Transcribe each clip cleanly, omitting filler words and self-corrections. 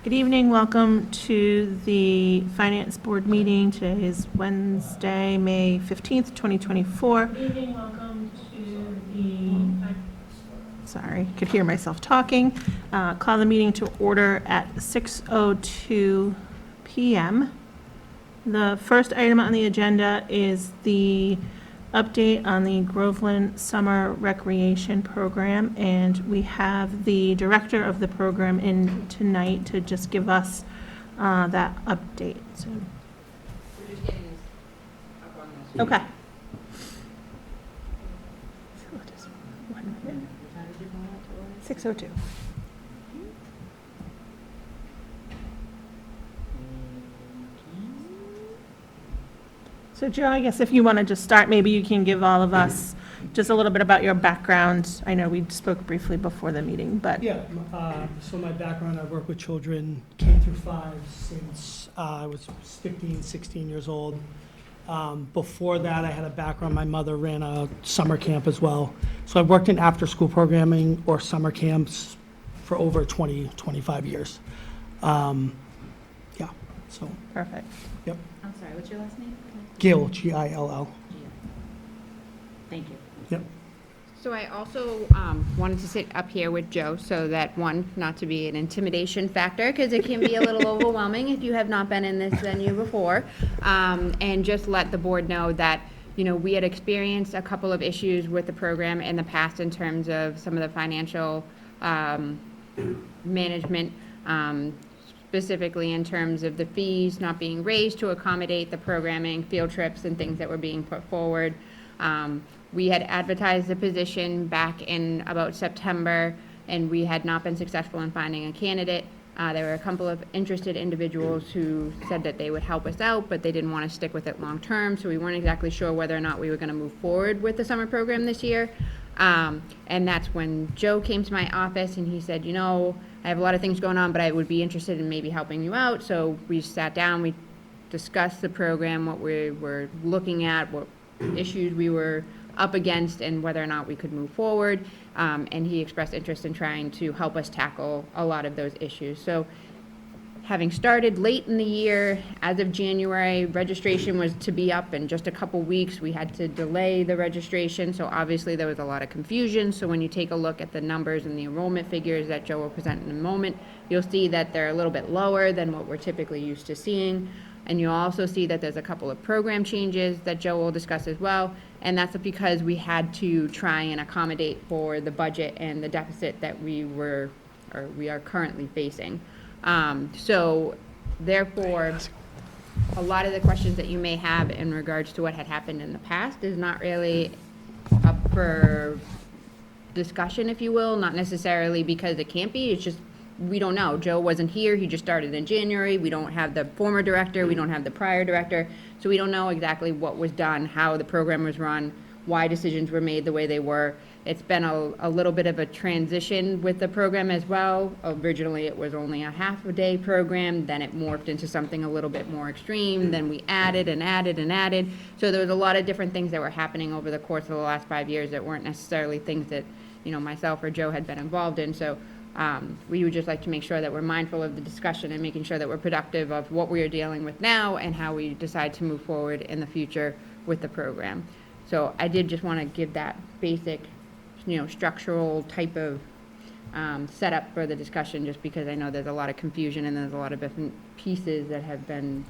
Good evening, welcome to the Finance Board meeting. Today is Wednesday, May 15th, 2024. Good evening, welcome to sorry, could hear myself talking. Call the meeting to order at 6:02 p.m. The first item on the agenda is the update on the Groveland Summer Recreation Program, and we have the director of the program in tonight to just give us that update. So. We're just getting this up on this. Okay. So just 1 minute. 6:02. So Joe, I guess if you want to just start, maybe you can give all of us just a little bit about your background. I know we spoke briefly before the meeting, but. Yeah, so my background, I've worked with children K through 5 since I was 15, 16 years old. Before that, I had a background, my mother ran a summer camp as well. So I've worked in after-school programming or summer camps for over 20, 25 years. Yeah, so, Perfect. yep. I'm sorry, what's your last name? Gill, Gill. Thank you. Yep. So I also wanted to sit up here with Joe so that, one, not to be an intimidation factor, because it can be a little overwhelming if you have not been in this venue before, and just let the board know that, you know, we had experienced a couple of issues with the program in the past in terms of some of the financial management, specifically in terms of the fees not being raised to accommodate the programming, field trips, and things that were being put forward. We had advertised the position back in about September, and we had not been successful in finding a candidate. There were a couple of interested individuals who said that they would help us out, but they didn't want to stick with it long term, so we weren't exactly sure whether or not we were going to move forward with the summer program this year. And that's when Joe came to my office and he said, you know, I have a lot of things going on, but I would be interested in maybe helping you out. So we sat down, we discussed the program, what we were looking at, what issues we were up against, and whether or not we could move forward. And he expressed interest in trying to help us tackle a lot of those issues. So having started late in the year, as of January, registration was to be up in just a couple weeks. We had to delay the registration, so obviously there was a lot of confusion. So when you take a look at the numbers and the enrollment figures that Joe will present in a moment, you'll see that they're a little bit lower than what we're typically used to seeing. And you'll also see that there's a couple of program changes that Joe will discuss as well. And that's because we had to try and accommodate for the budget and the deficit that we are currently facing. So therefore, a lot of the questions that you may have in regards to what had happened in the past is not really up for discussion, if you will, not necessarily because it can't be, it's just, we don't know. Joe wasn't here, he just started in January, we don't have the former director, we don't have the prior director, so we don't know exactly what was done, how the program was run, why decisions were made the way they were. It's been a little bit of a transition with the program as well. Originally, it was only a half-a-day program, then it morphed into something a little bit more extreme, then we added and added and added. So there was a lot of different things that were happening over the course of the last 5 years that weren't necessarily things that, you know, myself or Joe had been involved in. So we would just like to make sure that we're mindful of the discussion and making sure that we're productive of what we are dealing with now and how we decide to move forward in the future with the program. So I did just want to give that basic, you know, structural type of setup for the discussion, just because I know there's a lot of confusion and there's a lot of different pieces that have been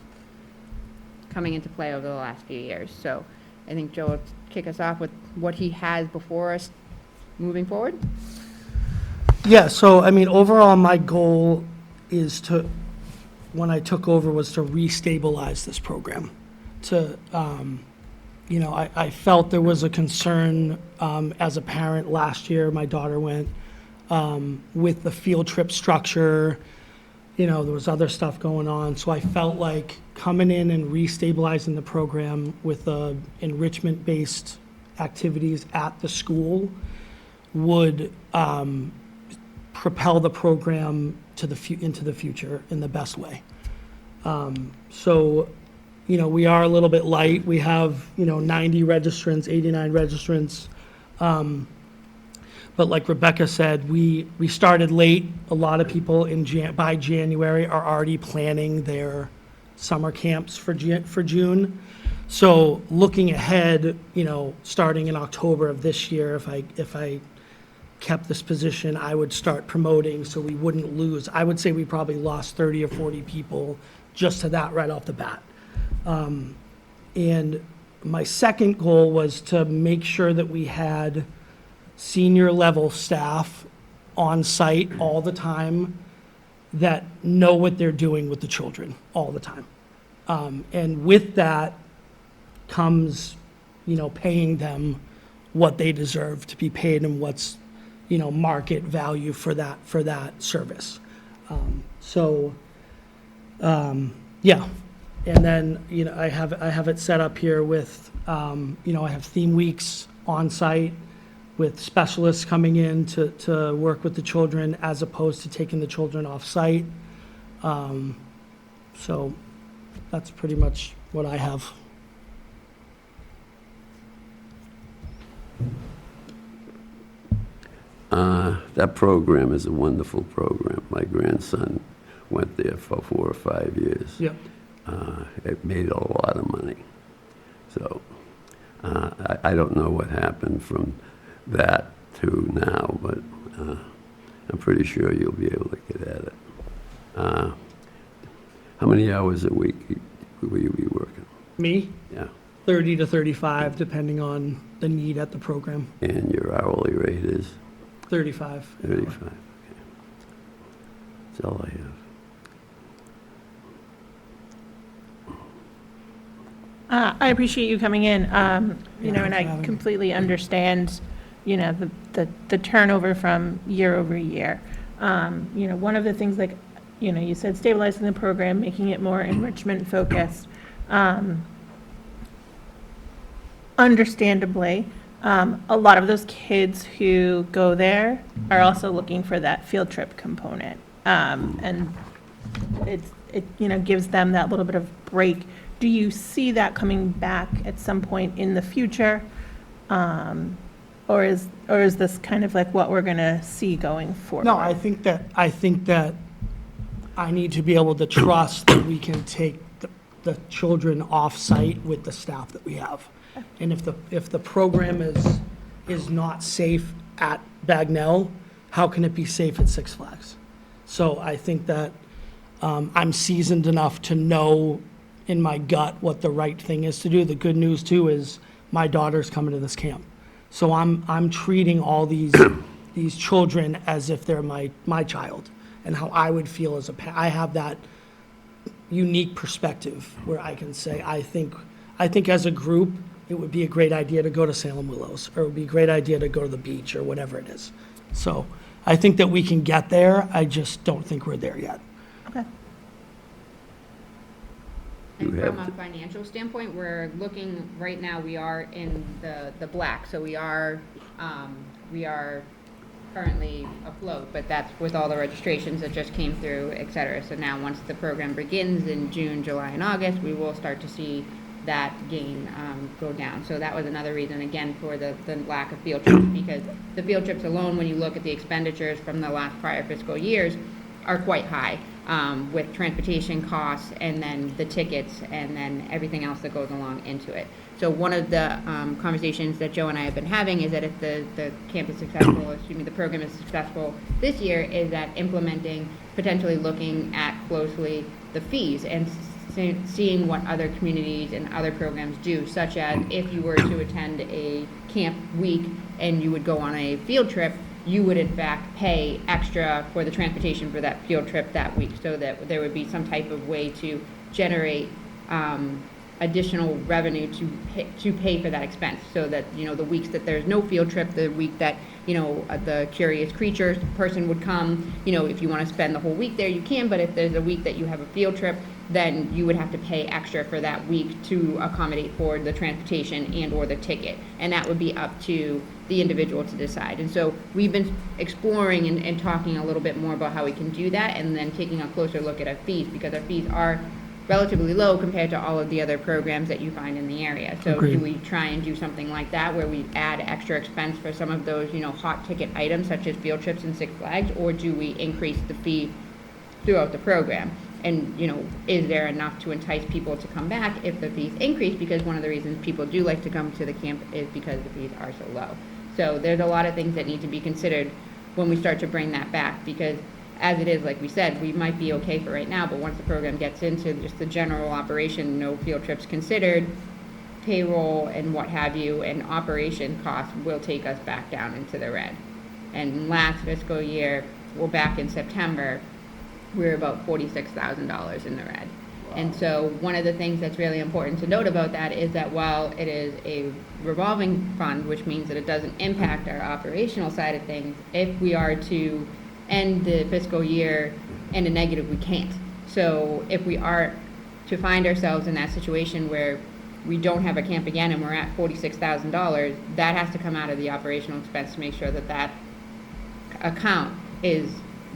coming into play over the last few years. So I think Joe will kick us off with what he has before us moving forward. Yeah, so, I mean, overall, my goal is to, when I took over, was to restabilize this program. To, you know, I felt there was a concern as a parent last year, my daughter went, with the field trip structure, you know, there was other stuff going on. So I felt like coming in and restabilizing the program with enrichment-based activities at the school would propel the program to into the future in the best way. So, you know, we are a little bit light. We have, you know, 90 registrants, 89 registrants. But like Rebecca said, we started late. A lot of people by January are already planning their summer camps for June. So looking ahead, starting in October of this year, if I kept this position, I would start promoting so we wouldn't lose. I would say we probably lost 30 or 40 people just to that right off the bat. And my second goal was to make sure that we had senior level staff on site all the time that know what they're doing with the children all the time. And with that comes, paying them what they deserve to be paid and what's, market value for that service. Yeah. And then, I have it set up here with, I have theme weeks on site with specialists coming in to work with the children as opposed to taking the children off site. So that's pretty much what I have. That program is a wonderful program. My grandson went there for 4 or 5 years. Yep. It made a lot of money. So I don't know what happened from that to now, but I'm pretty sure you'll be able to get at it. How many hours a week will you be working? Me, Yeah. 30 to 35, depending on the need at the program. And your hourly rate is 35. 35? Okay. That's all I have. I appreciate you coming in, and thanks for I having me. completely understand, the turnover from year over year. One of the things, like, you said stabilizing the program, making it more enrichment focused. Understandably, a lot of those kids who go there are also looking for that field trip component. And it gives them that little bit of break. Do you see that coming back at some point in the future? Or is this kind of like what we're gonna see going forward? No, I think that I need to be able to trust that we can take the children off-site with the staff that we have. And if the program is not safe at Bagnell, how can it be safe at Six Flags? So I think that I'm seasoned enough to know in my gut what the right thing is to do. The good news too is my daughter's coming to this camp. So I'm treating all these children as if they're my child, and how I would feel as a parent. I have that unique perspective where I can say, I think as a group, it would be a great idea to go to Salem Willows, or it would be a great idea to go to the beach, or whatever it is. So I think that we can get there. I just don't think we're there yet. Okay. You And have from a to- financial standpoint, we're looking, right now, we are in the black, so we are currently afloat, but that's with all the registrations that just came through, et cetera. So now, once the program begins in June, July, and August, we will start to see that gain go down. So that was another reason, again, for the lack of field trips, because the field trips alone, when you look at the expenditures from the last prior fiscal years, are quite high, with transportation costs and then the tickets and then everything else that goes along into it. So one of the conversations that Joe and I have been having is that if the camp is successful, the program is successful this year, is that implementing, potentially looking at closely the fees and seeing what other communities and other programs do, such as if you were to attend a camp week and you would go on a field trip, you would in fact pay extra for the transportation for that field trip that week, so that there would be some type of way to generate additional revenue to pay for that expense, so that, the weeks that there's no field trip, the week that, the Curious Creatures person would come, if you want to spend the whole week there, you can, but if there's a week that you have a field trip, then you would have to pay extra for that week to accommodate for the transportation and or the ticket, and that would be up to the individual to decide. And so we've been exploring and talking a little bit more about how we can do that, and then taking a closer look at our fees, because our fees are relatively low compared to all of the other programs that you find in the area. So do Agreed. we try and do something like that where we add extra expense for some of those, hot ticket items such as field trips and Six Flags, or do we increase the fee throughout the program? And, is there enough to entice people to come back if the fees increase? Because one of the reasons people do like to come to the camp is because the fees are so low. So there's a lot of things that need to be considered when we start to bring that back, because as it is, like we said, we might be okay for right now, but once the program gets into just the general operation, no field trips considered, payroll and what have you, and operation costs will take us back down into the red. And last fiscal year, well, back in September, we were about $46,000 in the red. And so one of the things that's really important to note about that is that while it is a revolving fund, which means that it doesn't impact our operational side of things, if we are to end the fiscal year in a negative, we can't. So if we are to find ourselves in that situation where we don't have a camp again and we're at $46,000, that has to come out of the operational expense to make sure that that account is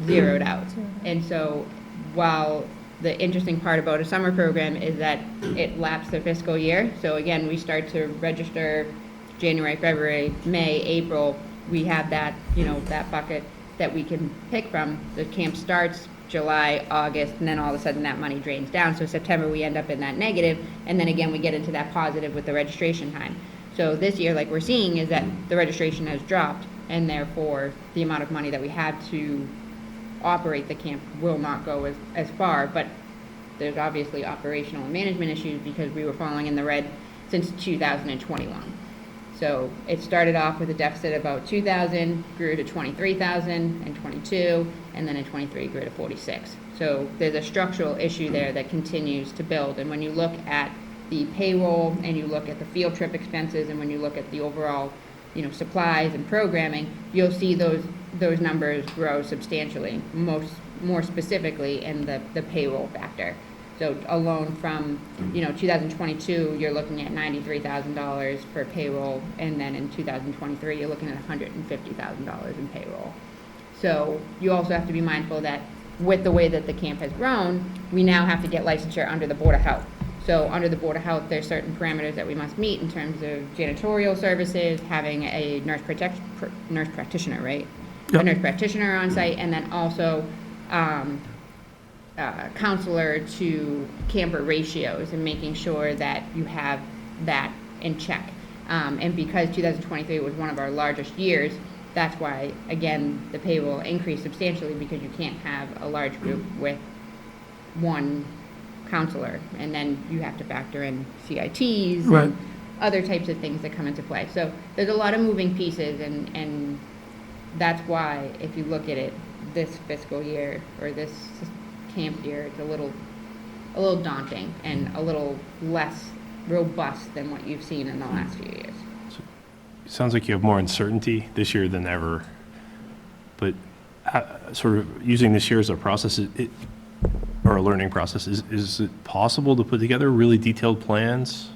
zeroed out. And so while the interesting part about a summer program is that it laps the fiscal year, so again, we start to register January, February, May, April, we have that, that bucket that we can pick from. The camp starts July, August, and then all of a sudden that money drains down. So September, we end up in that negative, and then again, we get into that positive with the registration time. So this year, like we're seeing, is that the registration has dropped, and therefore, the amount of money that we have to operate the camp will not go as far, but there's obviously operational and management issues because we were falling in the red since 2021. So it started off with a deficit of about 2,000, grew to 23,000 in 22, and then in 23 grew to 46. So there's a structural issue there that continues to build. And when you look at the payroll and you look at the field trip expenses and when you look at the overall, supplies and programming, you'll see those numbers grow substantially, more specifically in the payroll factor. So alone from, 2022, you're looking at $93,000 for payroll, and then in 2023, you're looking at $150,000 in payroll. So you also have to be mindful that with the way that the camp has grown, we now have to get licensure under the Board of Health. So under the Board of Health, there's certain parameters that we must meet in terms of janitorial services, having a nurse practitioner, right? Yep. A nurse practitioner on site, and then also counselor to camper ratios and making sure that you have that in check. And because 2023 was one of our largest years, that's why, again, the payroll increased substantially, because you can't have a large group with one counselor, and then you have to factor in CITs Right. and other types of things that come into play. So there's a lot of moving pieces, and that's why if you look at it this fiscal year or this camp year, it's a little daunting and a little less robust than what you've seen in the last few years. It sounds like you have more uncertainty this year than ever, but sort of using this year as a process, or a learning process, is it possible to put together really detailed plans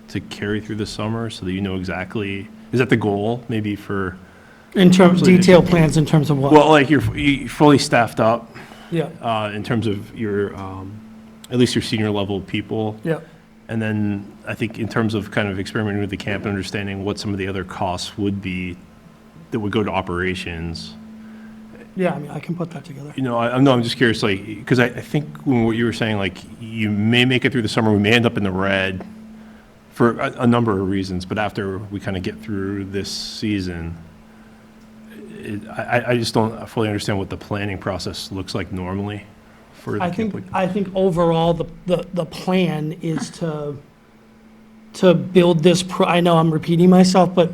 to carry through the summer so that you know exactly, is that the goal maybe for, In terms, detailed plans in terms of what? well, like you're fully staffed up Yeah, in terms of your, at least your senior level people? yeah. And then I think in terms of kind of experimenting with the camp and understanding what some of the other costs would be that would go to operations. Yeah, I mean, I can put that together. I'm just curious, like, because I think when what you were saying, like, you may make it through the summer, we may end up in the red for a number of reasons, but after we kind of get through this season, I just don't fully understand what the planning process looks like normally for the I camp. think, I think overall, the plan is to build this, I know I'm repeating myself, but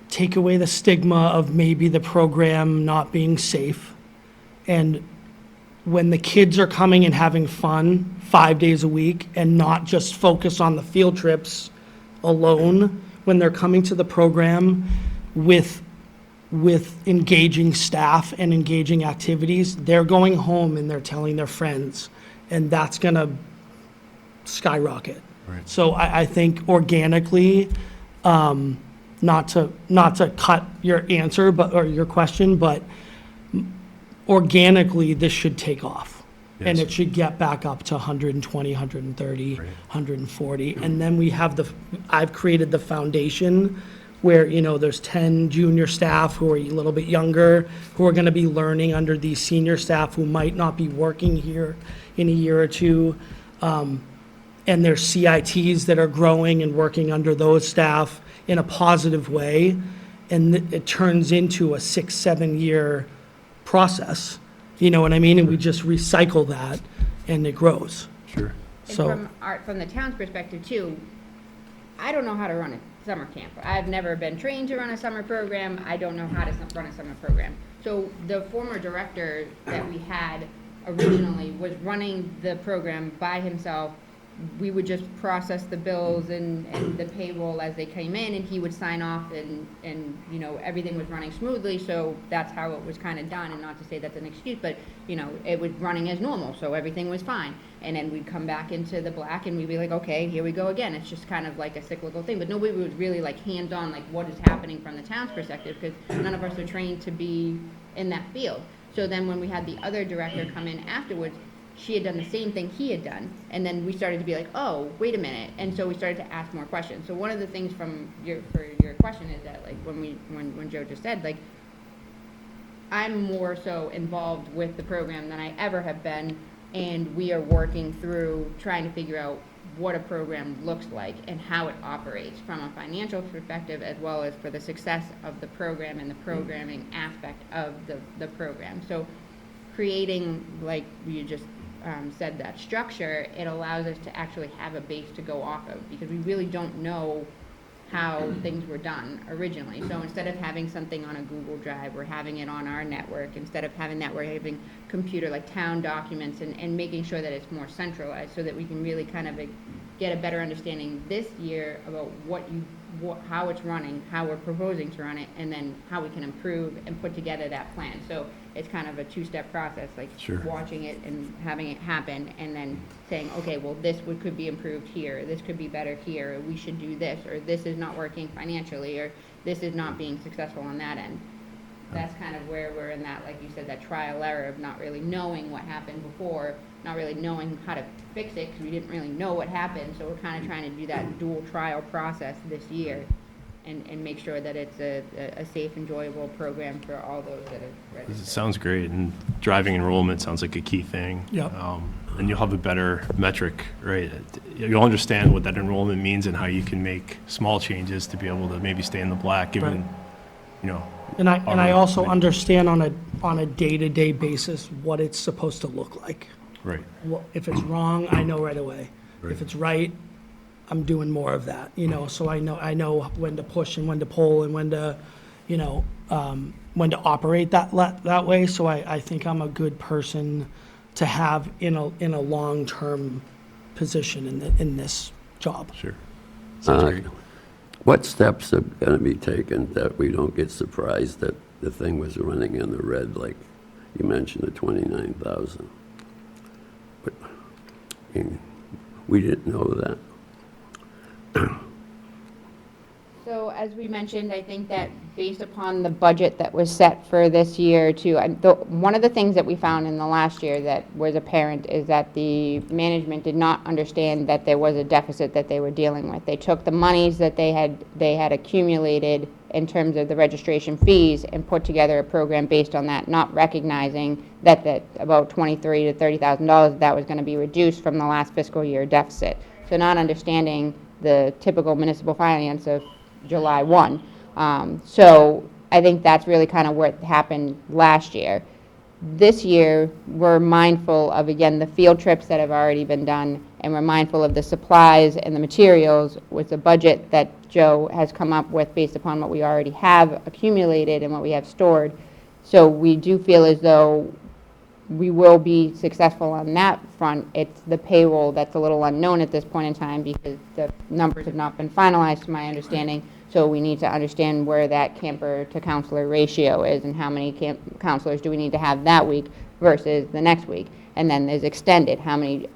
take away the stigma of maybe the program not being safe. And when the kids are coming and having fun 5 days a week and not just focus on the field trips alone, when they're coming to the program with engaging staff and engaging activities, they're going home and they're telling their friends, and that's gonna skyrocket. Right. So I think organically, not to cut your answer, or your question, but organically, this should take off. And Yes. it should get back up to 120, 130, Right. 140. And then we have I've created the foundation where, there's 10 junior staff who are a little bit younger, who are going to be learning under these senior staff who might not be working here in a year or two. And there's CITs that are growing and working under those staff in a positive way. And it turns into a 6-7 year process. You know what I mean? And we just recycle that and it grows. Sure. And So, from the town's perspective too, I don't know how to run a summer camp. I've never been trained to run a summer program. I don't know how to run a summer program. So the former director that we had originally was running the program by himself. We would just process the bills and the payroll as they came in, and he would sign off, and everything was running smoothly, so that's how it was kind of done, and not to say that's an excuse, but, it was running as normal, so everything was fine. And then we'd come back into the black, and we'd be like, okay, here we go again. It's just kind of like a cyclical thing, but nobody was really like hands-on, like what is happening from the town's perspective, because none of us are trained to be in that field. So then when we had the other director come in afterwards, she had done the same thing he had done, and then we started to be like, oh, wait a minute, and so we started to ask more questions. So one of the things for your question is that, like, when Joe just said, like, I'm more so involved with the program than I ever have been, and we are working through trying to figure out what a program looks like and how it operates from a financial perspective, as well as for the success of the program and the programming aspect of the program. So creating, like you just said, that structure, it allows us to actually have a base to go off of, because we really don't know how things were done originally. So instead of having something on a Google Drive, we're having it on our network. Instead of having that, we're having computer, like town documents, and making sure that it's more centralized, so that we can really kind of get a better understanding this year about how it's running, how we're proposing to run it, and then how we can improve and put together that plan. So it's kind of a two-step process, like Sure. watching it and having it happen, and then saying, okay, well, could be improved here, this could be better here, or we should do this, or this is not working financially, or this is not being successful on that end. That's kind of where we're in that, like you said, that trial error of not really knowing what happened before, not really knowing how to fix it, because we didn't really know what happened, so we're kind of trying to do that dual trial process this year, and make sure that it's a safe, enjoyable program for all those that have It registered. sounds great, and driving enrollment sounds like a key thing. Yep. And you'll have a better metric, right? You'll understand what that enrollment means and how you can make small changes to be able to maybe stay in the black, given, and I Alright. also understand on a day-to-day basis what it's supposed to look like. right. Well, if it's wrong, I know right away. Right. If it's right, I'm doing more of that, so I know when to push and when to pull and when to, when to operate that way. So I think I'm a good person to have in a long-term position in this job. Sure. Sounds great. What steps are going to be taken that we don't get surprised that the thing was running in the red, like you mentioned, the 29,000? But we didn't know that. So as we mentioned, I think that based upon the budget that was set for this year too, one of the things that we found in the last year that was apparent is that the management did not understand that there was a deficit that they were dealing with. They took the monies that they had accumulated in terms of the registration fees and put together a program based on that, not recognizing that about $23,000 to $30,000 that was going to be reduced from the last fiscal year deficit. So not understanding the typical municipal finance of July 1. So I think that's really kind of what happened last year. This year, we're mindful of, again, the field trips that have already been done, and we're mindful of the supplies and the materials with the budget that Joe has come up with based upon what we already have accumulated and what we have stored. So we do feel as though we will be successful on that front. It's the payroll that's a little unknown at this point in time, because the numbers have not been finalized, to my understanding. So we need to understand where that camper to counselor ratio is, and how many counselors do we need to have that week versus the next week. And then there's extended, how many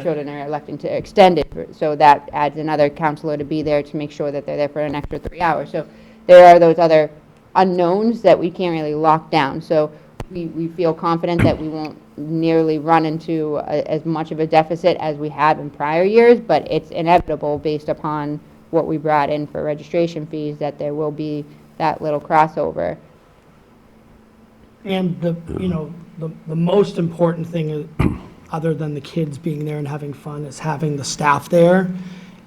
children are electing to extended. So that adds another counselor to be there to make sure that they're there for an extra 3 hours. So there are those other unknowns that we can't really lock down. So we feel confident that we won't nearly run into as much of a deficit as we have in prior years, but it's inevitable based upon what we brought in for registration fees, that there will be that little crossover. And the most important thing, other than the kids being there and having fun, is having the staff there.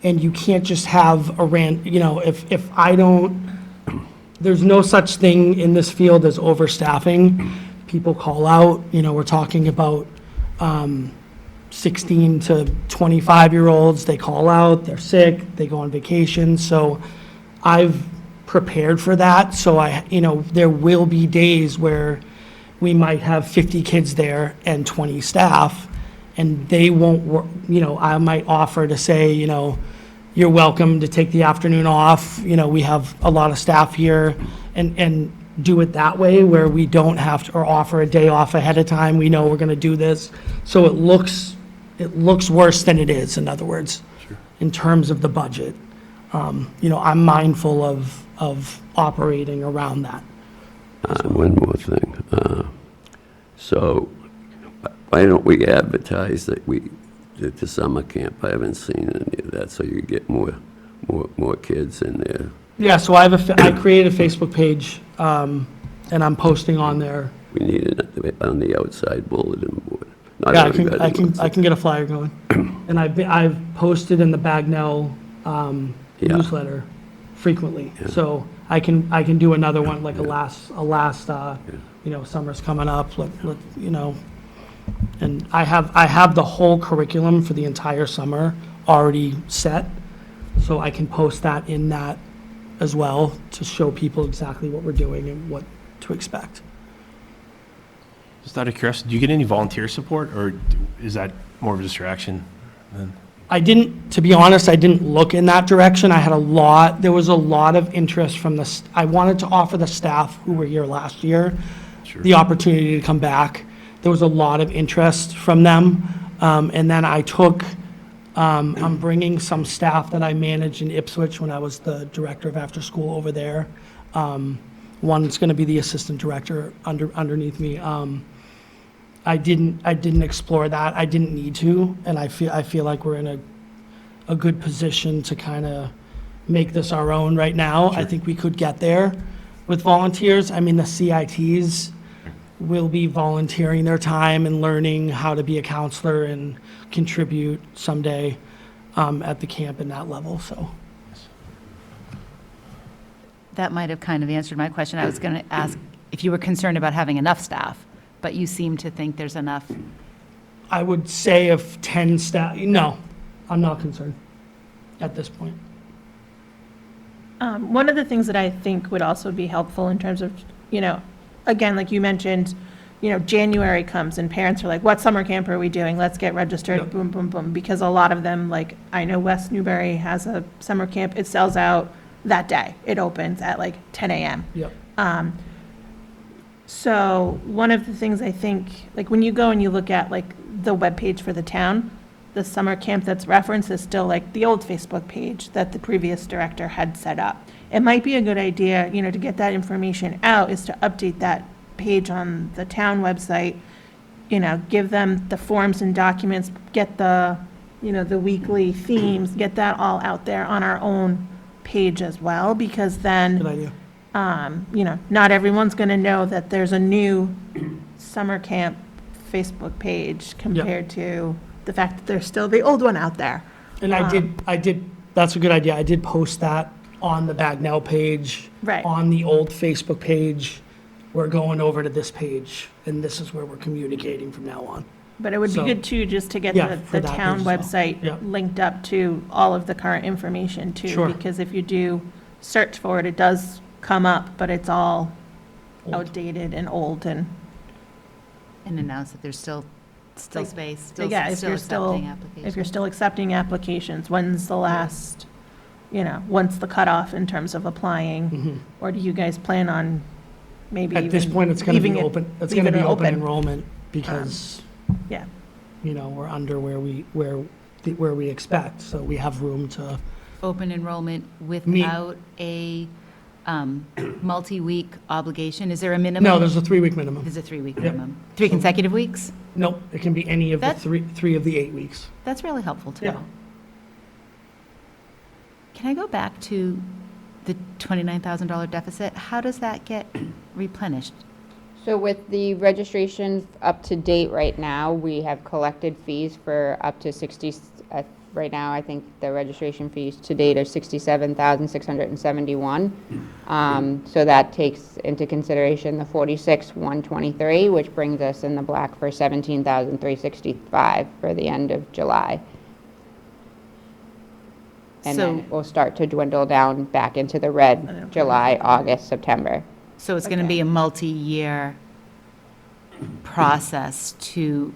And you can't just have if I don't, there's no such thing in this field as overstaffing. People call out, we're talking about 16 to 25-year-olds, they call out, they're sick, they go on vacation. So I've prepared for that. So there will be days where we might have 50 kids there and 20 staff, and they won't work. I might offer to say, you're welcome to take the afternoon off. We have a lot of staff here, and do it that way where we don't have to, or offer a day off ahead of time. We know we're going to do this. So it looks worse than it is, in other words, in terms of the budget. I'm mindful of operating around that. One more thing. So why don't we advertise that the summer camp? I haven't seen any of that, so you get more kids in there. Yeah, so I created a Facebook page, and I'm posting on there. We need it on the outside bulletin board. Not Yeah, everybody I can get a flyer going. And I've posted in the Bagnell newsletter frequently. Yeah. So I can do another one, like a last summer's coming up, and I have the whole curriculum for the entire summer already set, so I can post that in that as well to show people exactly what we're doing and what to expect. Just out of curiosity, do you get any volunteer support, or is that more of a distraction then? To be honest, I didn't look in that direction. There was a lot of interest from I wanted to offer the staff who were here last year Sure. the opportunity to come back. There was a lot of interest from them. And then I'm bringing some staff that I managed in Ipswich when I was the director of after school over there. One's going to be the assistant director underneath me. I didn't explore that. I didn't need to, and I feel like we're in a good position to kind of make this our own right now. I think we could get there with volunteers. I mean, the CITs will be volunteering their time and learning how to be a counselor and contribute someday at the camp in that level. So That might have kind of answered my question. I was going to ask if you were concerned about having enough staff, but you seem to think there's enough. I would say if 10 staff, no, I'm not concerned at this point. One of the things that I think would also be helpful in terms of, again, like you mentioned, January comes and parents are like, what summer camp are we doing? Let's get registered, Yep. boom, boom, boom. Because a lot of them, like, I know West Newbury has a summer camp. It sells out that day. It opens at like 10 a.m. Yep. So one of the things I think, like when you go and you look at like the webpage for the town, the summer camp that's referenced is still like the old Facebook page that the previous director had set up. It might be a good idea, to get that information out, is to update that page on the town website, give them the forms and documents, get the weekly themes, get that all out there on our own page as well, because Good then, idea. not everyone's going to know that there's a new summer camp Facebook page compared to the fact that there's still the old one out there. And I did, that's a good idea. I did post that on the Bagnell page. Right. On the old Facebook page. We're going over to this page, and this is where we're communicating from now on. But it would be So- good too, just to get Yeah, the for that town page as well. website Yeah. linked up to all of the current information too. Sure. Because if you do search for it, it does come up, but it's all Old. outdated and old and, And announce that there's still Like, space, so yeah, if you're still, accepting if applications. you're still accepting applications, when's the last, when's the cutoff in terms of applying? Mhm. Or do you guys plan on maybe At this even point, it's going to leaving be it- open, it's going to leaving be it open open? enrollment because, Yeah. we're under where we expect. So we have room to, Open enrollment without a multi-week obligation. Is there a minimum? no, there's a 3-week minimum. There's a 3-week Yep. minimum. 3 consecutive weeks? Nope, it can be any of the That's- three of the 8 weeks. That's really helpful, too. Yeah. Can I go back to the $29,000 deficit? How does that get replenished? So with the registrations up to date right now, we have collected fees for up to 60, right now, I think the registration fees to date are 67,671. So that takes into consideration the 46,123, which brings us in the black for 17,365 for the end of July. And then So- we'll start to dwindle down back into the red, July, August, September. So it's going to Okay. be a multi-year process to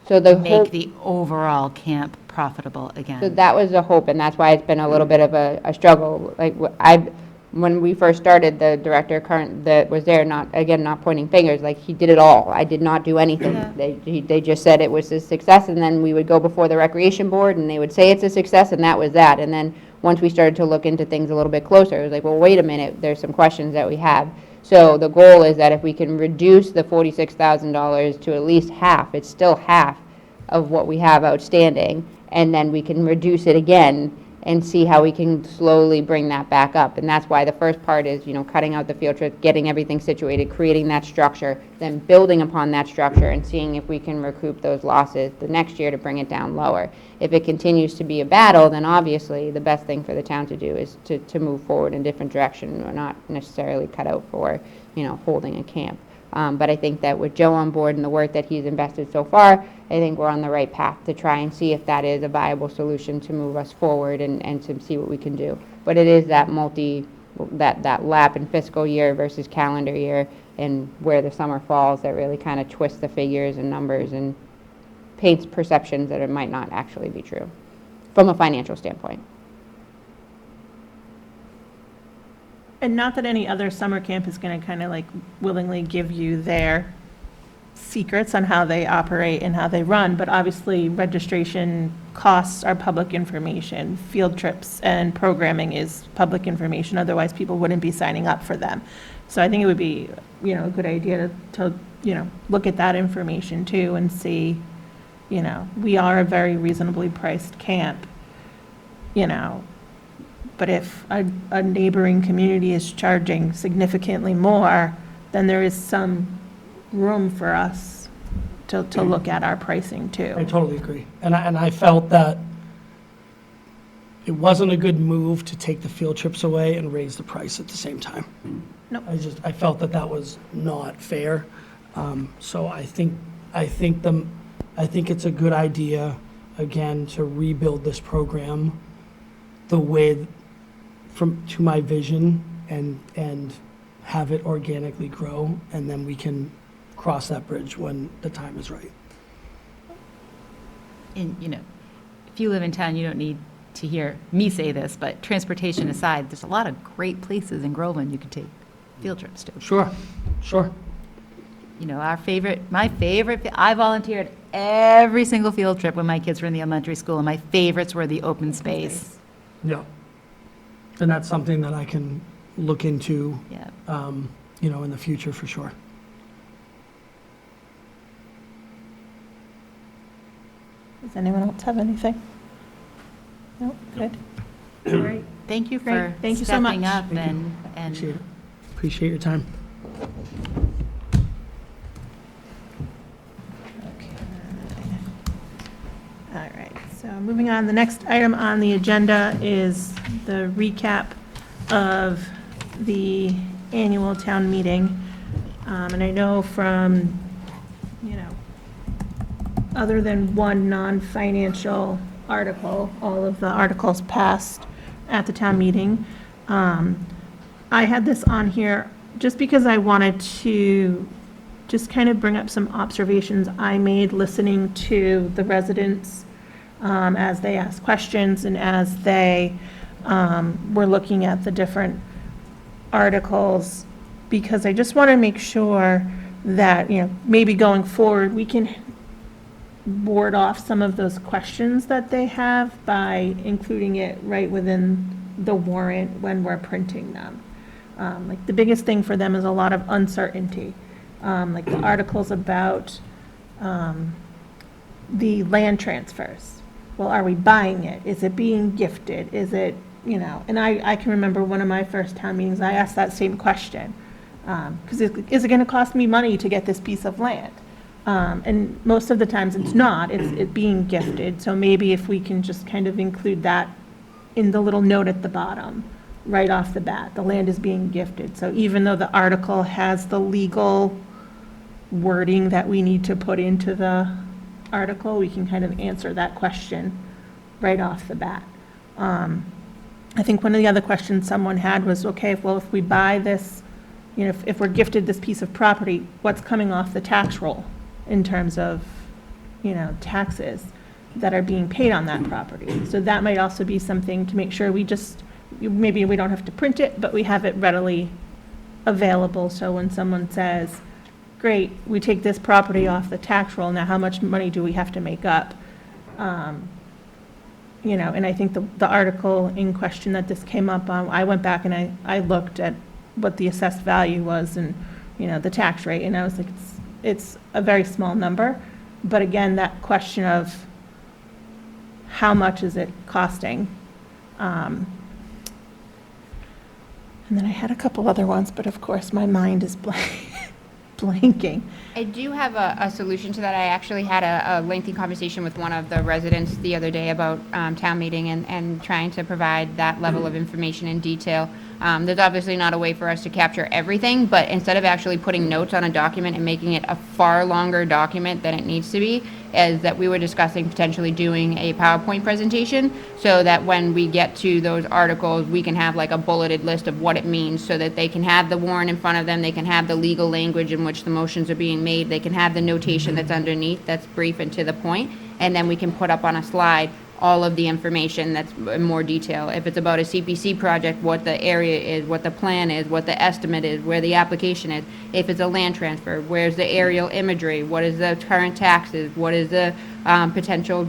So the make hope, the overall camp profitable so again. that was the hope, and that's why it's been a little bit of a struggle. Like, when we first started, the director that was there, not pointing fingers, like, he did it all. I did not do anything. Yeah. They just said it was a success, and then we would go before the recreation board, and they would say it's a success, and that was that. And then, once we started to look into things a little bit closer, it was like, well, wait a minute, there's some questions that we have. So the goal is that if we can reduce the $46,000 to at least half, it's still half of what we have outstanding, and then we can reduce it again and see how we can slowly bring that back up. And that's why the first part is, cutting out the field trip, getting everything situated, creating that structure, then building upon that structure and seeing if we can recoup those losses the next year to bring it down lower. If it continues to be a battle, then obviously the best thing for the town to do is to move forward in a different direction. We're not necessarily cut out for, holding a camp. But I think that with Joe on board and the work that he's invested so far, I think we're on the right path to try and see if that is a viable solution to move us forward and to see what we can do. But it is that that lap in fiscal year versus calendar year and where the summer falls that really kind of twists the figures and numbers and paints perceptions that it might not actually be true from a financial standpoint. And not that any other summer camp is going to kind of like willingly give you their secrets on how they operate and how they run, but obviously registration costs are public information. Field trips and programming is public information, otherwise people wouldn't be signing up for them. So I think it would be, a good idea to look at that information too and see, we are a very reasonably priced camp, but if a neighboring community is charging significantly more, then there is some room for us to look at our pricing I too. totally agree. And I felt that it wasn't a good move to take the field trips away and raise the price at the same time. Nope. I felt that was not fair. So I think it's a good idea, again, to rebuild this program the way to my vision and have it organically grow, and then we can cross that bridge when the time is right. And, if you live in town, you don't need to hear me say this, but transportation aside, there's a lot of great places in Groveland you could take field trips to. Sure. My favorite, I volunteered every single field trip when my kids were in the elementary school, and my favorites were the open space. Yeah. And that's something that I can look into, Yeah. in the future for sure. Does anyone else have anything? No, good. All right. Thank you for Great. Thank you so much. stepping up Thank you. and Appreciate it. Appreciate your time. All right, so moving on, the next item on the agenda is the recap of the annual town meeting. And I know from, other than one non-financial article, all of the articles passed at the town meeting. I had this on here just because I wanted to just kind of bring up some observations I made listening to the residents as they asked questions and as they were looking at the different articles, because I just want to make sure that, maybe going forward, we can ward off some of those questions that they have by including it right within the warrant when we're printing them. Like, the biggest thing for them is a lot of uncertainty. Like the articles about the land transfers. Well, are we buying it? Is it being gifted? Is it, and I can remember one of my first town meetings, I asked that same question. Because is it going to cost me money to get this piece of land? And most of the times it's not, it's being gifted. So maybe if we can just kind of include that in the little note at the bottom, right off the bat, the land is being gifted. So even though the article has the legal wording that we need to put into the article, we can kind of answer that question right off the bat. I think one of the other questions someone had was, okay, well, if we buy this, if we're gifted this piece of property, what's coming off the tax roll in terms of, taxes that are being paid on that property? So that might also be something to make sure maybe we don't have to print it, but we have it readily available. So when someone says, great, we take this property off the tax roll, now how much money do we have to make up? And I think the article in question that this came up on, I went back and I looked at what the assessed value was and, the tax rate, and I was like, it's a very small number. But again, that question of how much is it costing? And then I had a couple other ones, but of course, my mind is blanking. I do have a solution to that. I actually had a lengthy conversation with one of the residents the other day about town meeting and trying to provide that level of information in detail. There's obviously not a way for us to capture everything, but instead of actually putting notes on a document and making it a far longer document than it needs to be, is that we were discussing potentially doing a PowerPoint presentation so that when we get to those articles, we can have like a bulleted list of what it means so that they can have the warrant in front of them, they can have the legal language in which the motions are being made, they can have the notation that's underneath that's brief and to the point, and then we can put up on a slide all of the information that's in more detail. If it's about a CPC project, what the area is, what the plan is, what the estimate is, where the application is. If it's a land transfer, where's the aerial imagery, what is the current taxes, what is the potential,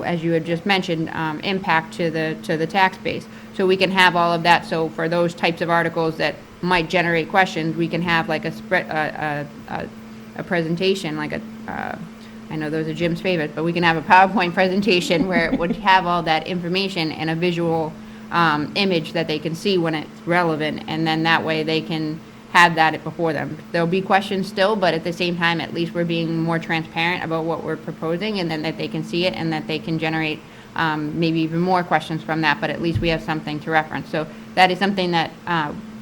as you had just mentioned, impact to the tax base. So we can have all of that. So for those types of articles that might generate questions, we can have like a presentation, like I know those are Jim's favorite, but we can have a PowerPoint presentation where it would have all that information and a visual image that they can see when it's relevant, and then that way they can have that before them. There'll be questions still, but at the same time, at least we're being more transparent about what we're proposing, and then that they can see it and that they can generate maybe even more questions from that, but at least we have something to reference. So that is something that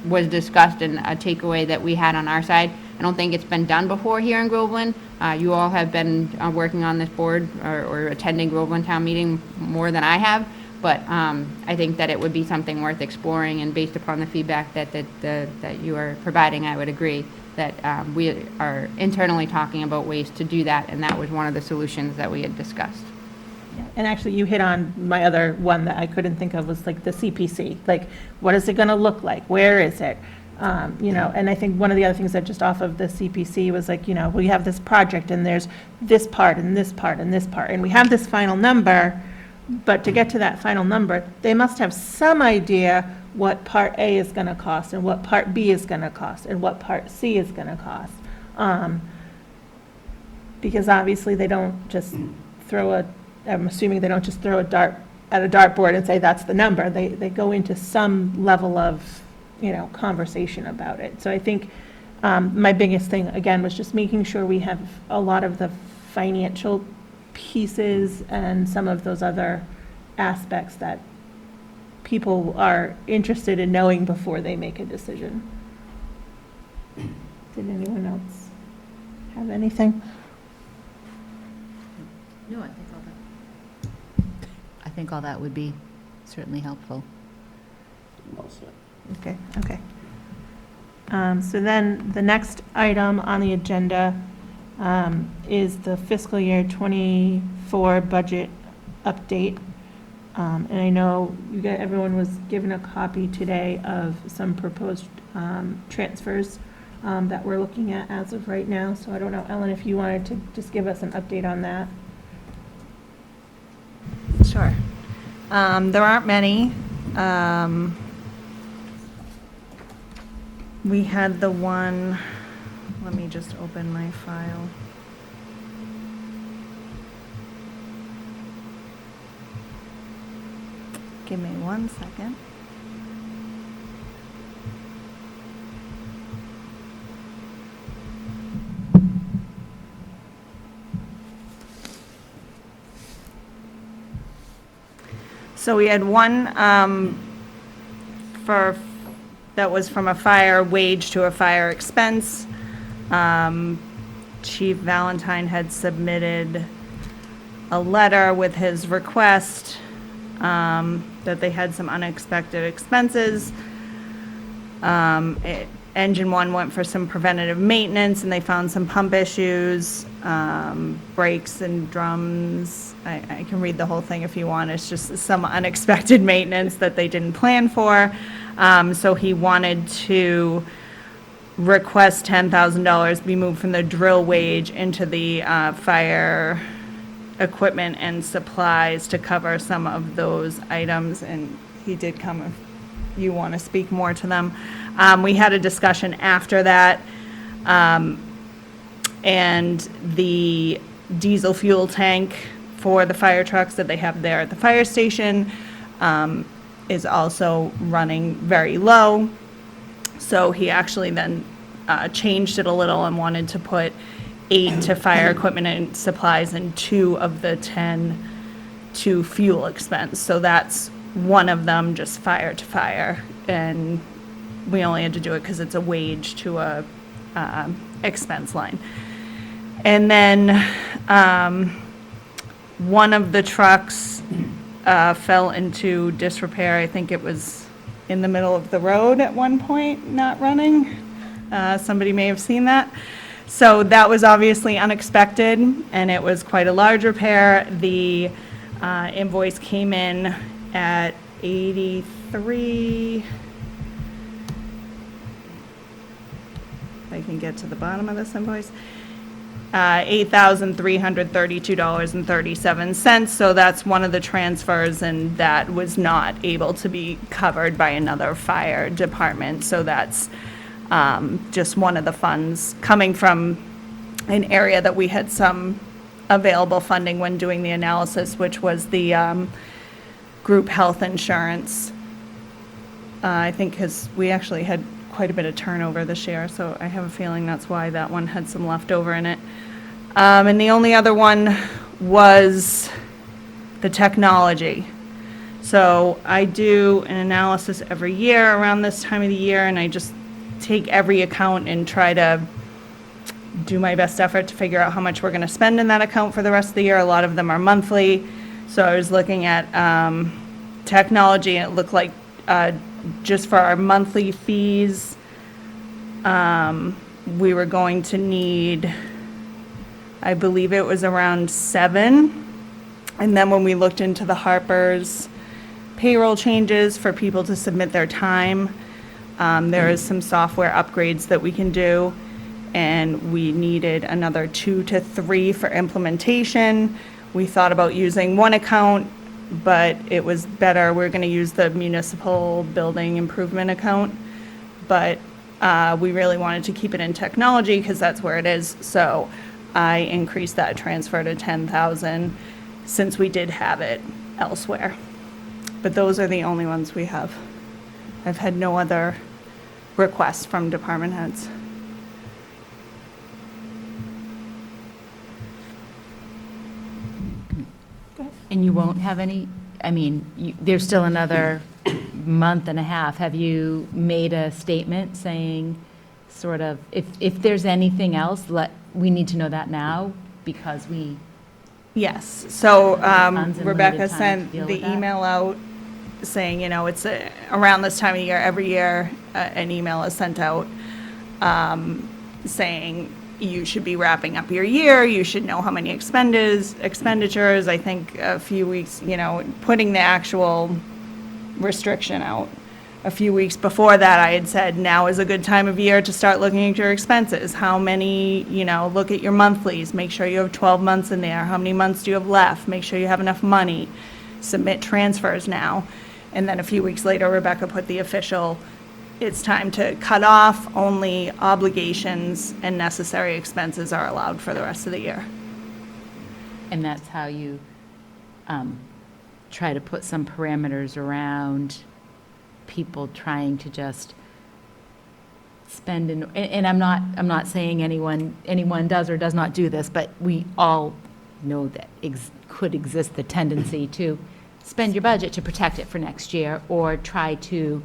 was discussed and a takeaway that we had on our side. I don't think it's been done before here in Groveland. You all have been working on this board or attending Groveland Town Meeting more than I have, but I think that it would be something worth exploring, and based upon the feedback that you are providing, I would agree that we are internally talking about ways to do that, and that was one of the solutions that we had discussed. And actually, you hit on my other one that I couldn't think of, was like the CPC. Like, what is it going to look like? Where is it? And I think one of the other things that just off of the CPC was like, we have this project and there's this part and this part and this part, and we have this final number, but to get to that final number, they must have some idea what part A is going to cost and what part B is going to cost and what part C is going to cost. Because obviously they don't just I'm assuming they don't just throw a dart at a dartboard and say that's the number. They go into some level of conversation about it. So I think my biggest thing, again, was just making sure we have a lot of the financial pieces and some of those other aspects that people are interested in knowing before they make a decision. Did anyone else have anything? No, I think all that would be certainly helpful. Okay. So then the next item on the agenda is the fiscal year '24 budget update. And I know everyone was given a copy today of some proposed transfers that we're looking at as of right now. So I don't know, Ellen, if you wanted to just give us an update on that. Sure. There aren't many. We had the one, let me just open my file. Give me 1 second. So we had one that was from a fire wage to a fire expense. Chief Valentine had submitted a letter with his request that they had some unexpected expenses. Engine one went for some preventative maintenance, and they found some pump issues, brakes and drums. I can read the whole thing if you want. It's just some unexpected maintenance that they didn't plan for. So he wanted to request $10,000 be moved from the drill wage into the fire equipment and supplies to cover some of those items, and he did come if you want to speak more to them. We had a discussion after that, and the diesel fuel tank for the fire trucks that they have there at the fire station is also running very low. So he actually then changed it a little and wanted to put 8 to fire equipment and supplies and 2 of the 10 to fuel expense. So that's one of them, just fire to fire. And we only had to do it because it's a wage to a expense line. And then one of the trucks fell into disrepair. I think it was in the middle of the road at one point, not running. Somebody may have seen that. So that was obviously unexpected, and it was quite a large repair. The invoice came in at 83, if I can get to the bottom of this invoice, $8,332.37. So that's one of the transfers, and that was not able to be covered by another fire department. So that's just one of the funds coming from an area that we had some available funding when doing the analysis, which was the group health insurance. I think because we actually had quite a bit of turnover this year, so I have a feeling that's why that one had some leftover in it. And the only other one was the technology. So I do an analysis every year around this time of the year, and I just take every account and try to do my best effort to figure out how much we're going to spend in that account for the rest of the year. A lot of them are monthly. So I was looking at technology, and it looked like just for our monthly fees, we were going to need, I believe it was around 7. And then when we looked into the Harper's payroll changes for people to submit their time, there is some software upgrades that we can do, and we needed another 2 to 3 for implementation. We thought about using one account, but it was better, we're going to use the municipal building improvement account, but we really wanted to keep it in technology because that's where it is. So I increased that transfer to 10,000 since we did have it elsewhere. But those are the only ones we have. I've had no other requests from department heads. And you won't have any, I mean, there's still another month and a half. Have you made a statement saying, sort of, if there's anything else, we need to know that now, because we, Yes, so Funds and Rebecca limited time sent to deal the with that? email out saying, it's around this time of year, every year, an email is sent out saying you should be wrapping up your year, you should know how many expenditures, I think a few weeks, putting the actual restriction out. A few weeks before that, I had said, now is a good time of year to start looking at your expenses. How many, look at your monthlies, make sure you have 12 months in there. How many months do you have left? Make sure you have enough money. Submit transfers now. And then a few weeks later, Rebecca put the official, it's time to cut off, only obligations and necessary expenses are allowed for the rest of the year. and that's how you try to put some parameters around people trying to just spend, and I'm not saying anyone does or does not do this, but we all know that could exist the tendency to spend your budget to protect it for next year, or try to,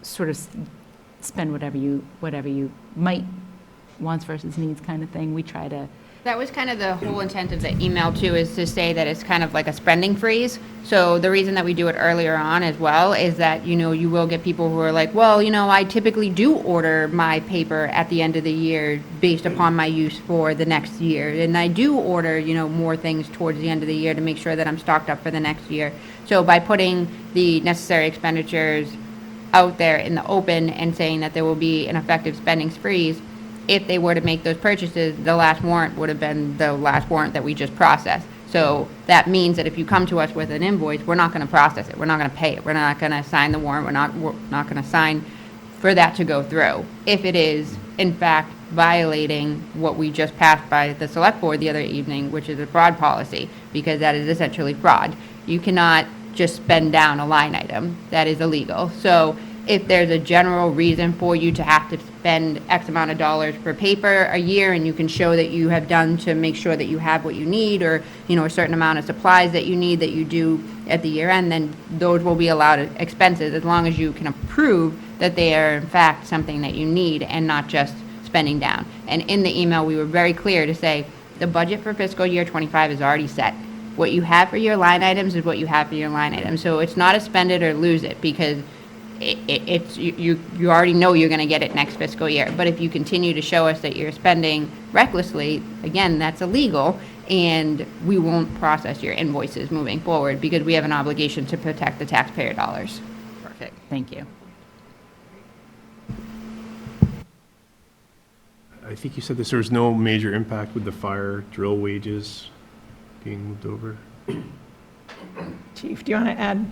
sort of spend whatever you might, wants versus needs kind of thing. We try to, That was kind of the whole intent of the email too, is to say that it's kind of like a spending freeze. So the reason that we do it earlier on as well is that, you will get people who are like, well, I typically do order my paper at the end of the year based upon my use for the next year. And I do order, more things towards the end of the year to make sure that I'm stocked up for the next year. So by putting the necessary expenditures out there in the open and saying that there will be an effective spending freeze, if they were to make those purchases, the last warrant would have been the last warrant that we just processed. So that means that if you come to us with an invoice, we're not going to process it. We're not going to pay it. We're not going to sign the warrant. We're not going to sign for that to go through. If it is, in fact, violating what we just passed by the select board the other evening, which is a fraud policy, because that is essentially fraud. You cannot just spend down a line item. That is illegal. So if there's a general reason for you to have to spend X amount of dollars per paper a year, and you can show that you have done to make sure that you have what you need, or, a certain amount of supplies that you need that you do at the year end, then those will be allowed expenses, as long as you can prove that they are in fact something that you need and not just spending down. And in the email, we were very clear to say, the budget for fiscal year 25 is already set. What you have for your line items is what you have for your line items. So it's not a spend it or lose it, because you already know you're going to get it next fiscal year. But if you continue to show us that you're spending recklessly, again, that's illegal, and we won't process your invoices moving forward, because we have an obligation to protect the taxpayer dollars. perfect, thank you. I think you said this, there was no major impact with the fire drill wages being moved over. Chief, do you want to add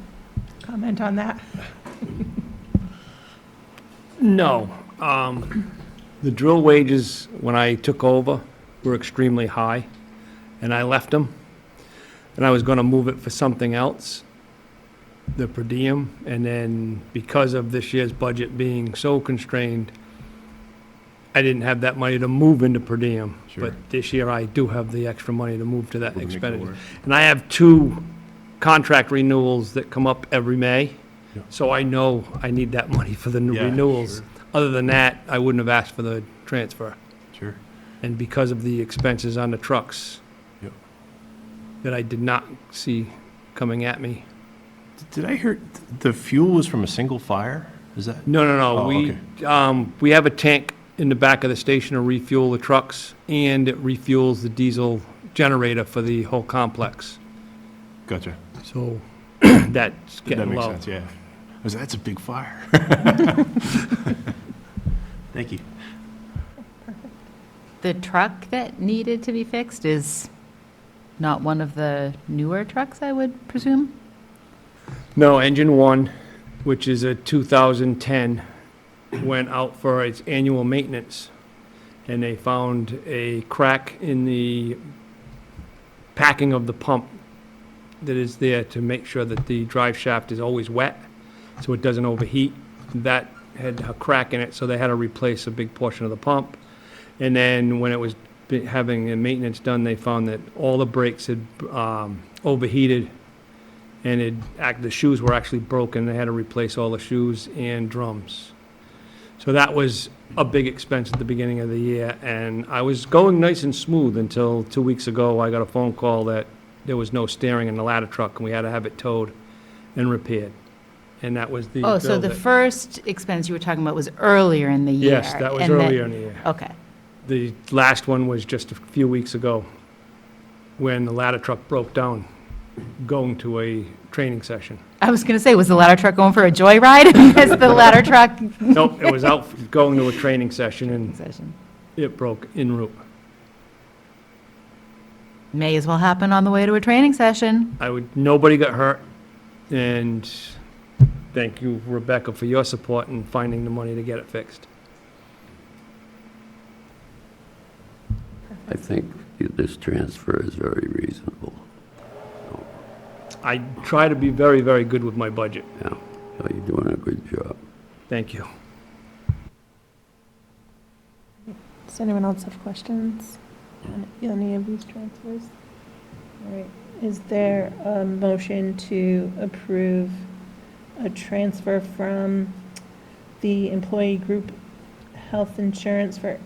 comment on that? No. The drill wages, when I took over, were extremely high, and I left them. And I was going to move it for something else, the per diem, and then because of this year's budget being so constrained, I didn't have that money to move into per diem. Sure. But this year, I do have the extra money to move to that We'll make it expenditure. work. And I have 2 contract renewals that come up every May, Yeah. so I know I need that money for the new Yeah, renewals. sure. Other than that, I wouldn't have asked for the transfer. Sure. And because of the expenses on the trucks Yep. that I did not see coming at me. Did I hear the fuel was from a single fire? Is that? No, Oh, we have a tank in the back of the station to refuel the trucks, and it refuels the diesel generator for the whole complex. Gotcha. So that's That getting makes low. sense, yeah. That's a big fire. Thank you. The truck that needed to be fixed is not one of the newer trucks, I would presume? No, engine 1, which is a 2010, went out for its annual maintenance, and they found a crack in the packing of the pump that is there to make sure that the drive shaft is always wet, so it doesn't overheat. That had a crack in it, so they had to replace a big portion of the pump. And then when it was having the maintenance done, they found that all the brakes had overheated, and the shoes were actually broken. They had to replace all the shoes and drums. So that was a big expense at the beginning of the year, and I was going nice and smooth until 2 weeks ago. I got a phone call that there was no steering in the ladder truck, and we had to have it towed and repaired. And that was the Oh, so bill the that- first expense you were talking about was earlier in the year? Yes, that was and then- earlier in the year. Okay. The last one was just a few weeks ago, when the ladder truck broke down going to a training session. I was going to say, was the ladder truck going for a joyride? Because the ladder truck Nope, it was out going to a training session, and session it broke en route. may as well happen on the way to a training session. Nobody got hurt, and thank you, Rebecca, for your support in finding the money to get it fixed. I think, that this transfer is very reasonable. I try to be very, very good with my budget. Yeah, so you're doing a good job. Thank you. Does anyone else have questions on any of these transfers? All right, is there a motion to approve a transfer from the employee group health insurance for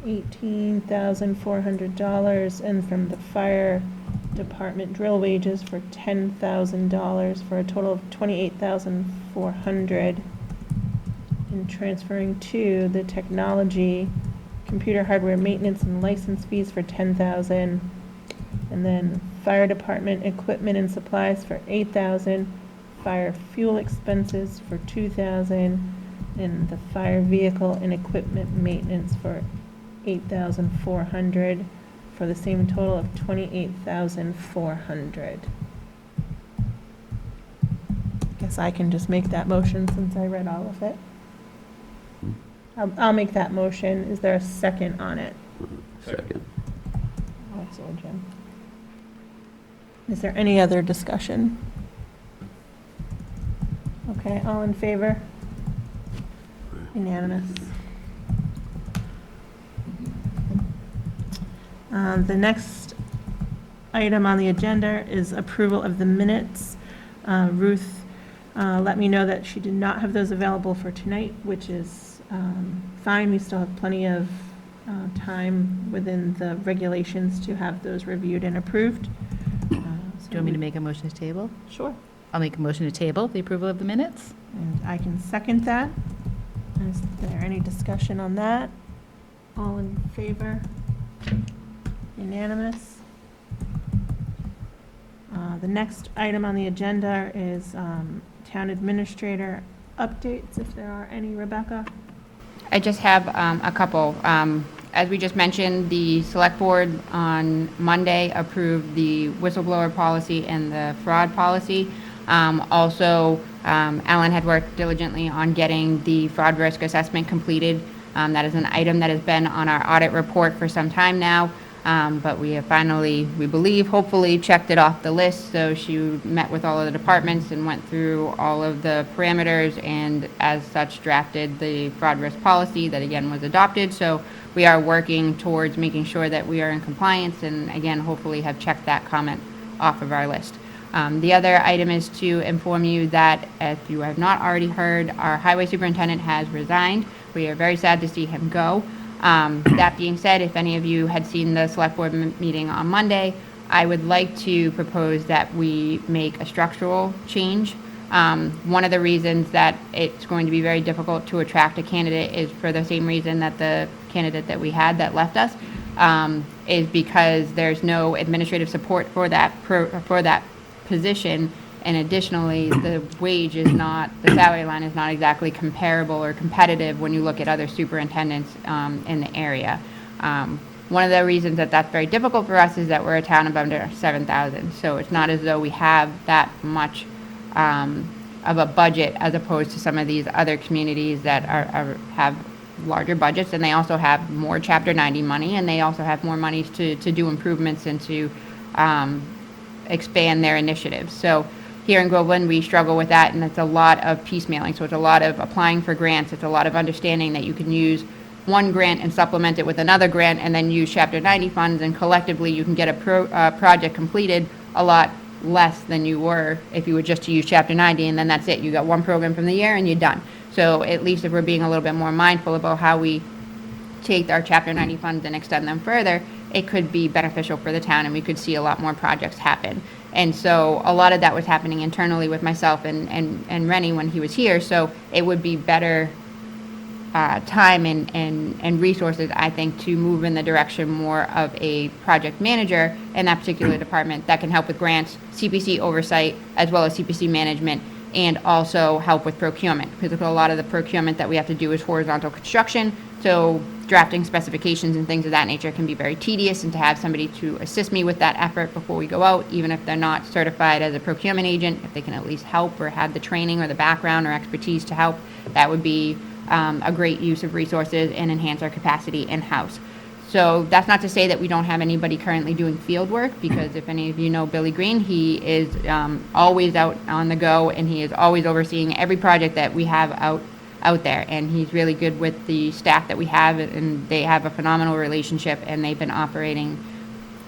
$18,400 and from the fire department drill wages for $10,000 for a total of $28,400, and transferring to the technology, computer hardware maintenance and license fees for $10,000, and then fire department equipment and supplies for $8,000, fire fuel expenses for $2,000, and the fire vehicle and equipment maintenance for $8,400, for the same total of $28,400. Guess I can just make that motion since I read all of it. I'll make that motion. Is there a second on it? Second. Also, Jim. Is there any other discussion? Okay, all in favor? Unanimous. The next item on the agenda is approval of the minutes. Ruth let me know that she did not have those available for tonight, which is fine. We still have plenty of time within the regulations to have those reviewed and approved. Do you want me to make a motion to table? Sure. I'll make a motion to table the approval of the minutes. And I can second that. Is there any discussion on that? All in favor? Unanimous. The next item on the agenda is town administrator updates, if there are any. Rebecca? I just have a couple. As we just mentioned, the select board on Monday approved the whistleblower policy and the fraud policy. Also, Alan had worked diligently on getting the fraud risk assessment completed. That is an item that has been on our audit report for some time now. But we have finally, we believe, hopefully checked it off the list. So she met with all of the departments and went through all of the parameters and as such drafted the fraud risk policy that again was adopted. So we are working towards making sure that we are in compliance and again, hopefully have checked that comment off of our list. The other item is to inform you that if you have not already heard, our highway superintendent has resigned. We are very sad to see him go. That being said, if any of you had seen the select board meeting on Monday, I would like to propose that we make a structural change. One of the reasons that it's going to be very difficult to attract a candidate is for the same reason that the candidate that we had that left us, is because there's no administrative support for that position. And additionally, the wage is not, the salary line is not exactly comparable or competitive when you look at other superintendents in the area. One of the reasons that that's very difficult for us is that we're a town of under 7,000. So it's not as though we have that much of a budget as opposed to some of these other communities that have larger budgets, and they also have more Chapter 90 money, and they also have more money to do improvements and to expand their initiatives. So here in Groveland, we struggle with that, and it's a lot of piecemealing. So it's a lot of applying for grants. It's a lot of understanding that you can use one grant and supplement it with another grant, and then use Chapter 90 funds, and collectively you can get a project completed a lot less than you were if you were just to use Chapter 90, and then that's it. You got one program from the year, and you're done. So at least if we're being a little bit more mindful about how we take our Chapter 90 funds and extend them further, it could be beneficial for the town, and we could see a lot more projects happen. And so a lot of that was happening internally with myself and Rennie when he was here. So it would be better time and resources, I think, to move in the direction more of a project manager in that particular department that can help with grants, CPC oversight, as well as CPC management, and also help with procurement. Because a lot of the procurement that we have to do is horizontal construction. So drafting specifications and things of that nature can be very tedious, and to have somebody to assist me with that effort before we go out, even if they're not certified as a procurement agent, if they can at least help or have the training or the background or expertise to help, that would be a great use of resources and enhance our capacity in-house. So that's not to say that we don't have anybody currently doing field work, because if any of you know Billy Green, he is always out on the go, and he is always overseeing every project that we have out there. And he's really good with the staff that we have, and they have a phenomenal relationship, and they've been operating